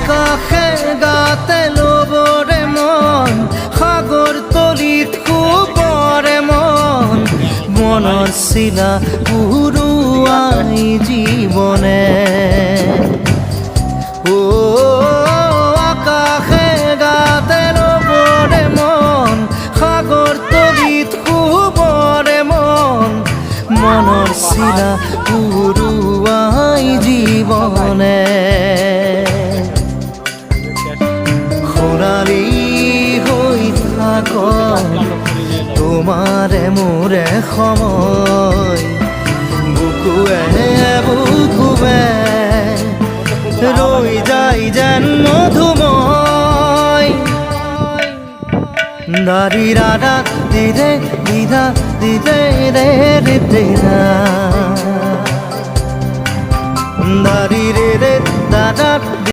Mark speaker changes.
Speaker 1: আকাশে গাতে লবরে মন সাগর তলিত শুবৰে মন মনৰ চিলা উৰুৱাই জীৱনে ও আকাশে গাতে লবৰে মন সাগৰ তলিত শুবৰে মন মনৰ চিলা উৰুৱাই জীৱনে সোণালী হৈ থাক তোমাৰে মোৰে সময় বুকুৱে বুকুৱে ৰৈ যায় যেন মধুময় দাৰি ৰাধা দিদে দিদা দিদে ৰে ৰে দিদা দাৰি ৰে ৰে দাদা